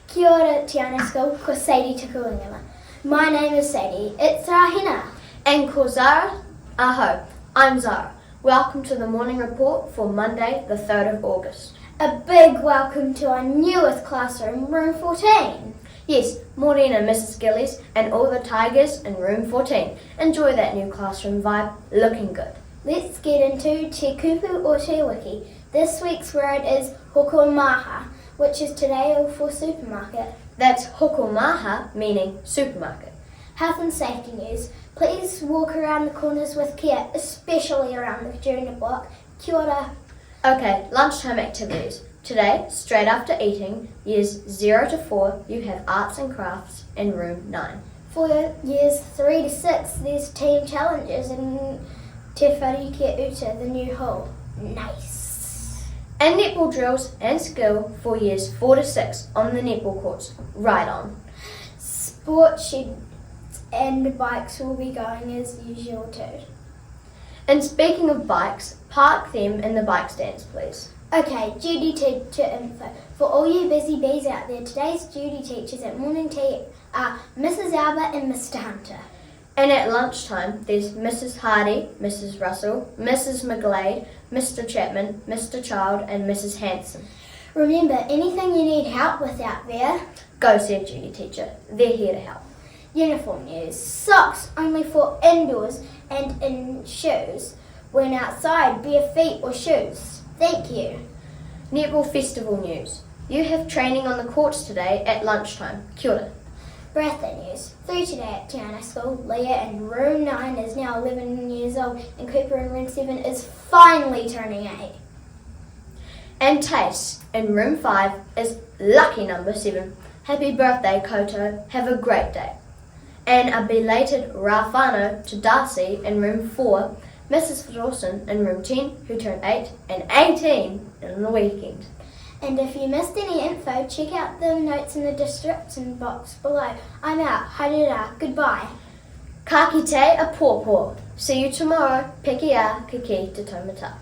Ki Uta, Te Anau School, ko Sadie tuku. My name is Sadie. It's Rāhina. And ko Zara, ahau. I'm Zara. Welcome to the morning report for Monday, the 3rd of August. A big welcome to our newest classroom, room 14. Yes, mōrena Mrs Gillies and all the tigers in room 14. Enjoy that new classroom vibe, looking good. Let's get into te kupu or te wiki. This week's word is hoko-maha, which is today for supermarket. That's hoko-maha, meaning supermarket. Health and safety news. Please walk around the corners with care, especially around the junior block. Ki Uta. Okay, lunchtime activities. Today, straight after eating, years 0 to 4, you have arts and crafts in room 9. For years 3 to 6, there's team challenges in Te Ki Uta, the new hall. Nice. And netball drills and skill for years 4 to 6 on the netball courts right on. Sport sheds and bikes will be going as usual too. And speaking of bikes, park them in the bike stands, please. Okay, duty teacher info. For all you busy bees out there, today's duty teachers at morning tea are Mrs Albert and Mr Hunter. And at lunchtime, there's Mrs Hardy, Mrs Russell, Mrs McGlade, Mr Chapman, Mr Child and Mrs Hanson. Remember, anything you need help with out there, go see a duty teacher. They're here to help. Uniform news. Socks only for indoors and in shoes. When outside, bare feet or shoes. Thank you. Netball festival news. You have training on the courts today at lunchtime. Ki Uta. Birthday news. 3 today at Te Anau School. Leah in room 9 is now 11 years old and Cooper in room 7 is finally turning 8. And Taste in room 5 is lucky number 7. Happy birthday, Koto. Have a great day. And a belated Rāhina to Darcy in room 4, Mrs Dawson in room 10, who turned 8 and 18 in the weekend. And if you missed any info, check out the notes in the description box below. I'm out. Haere goodbye. Ka kite a pōpō. See you tomorrow. Peki a kiki te taumata.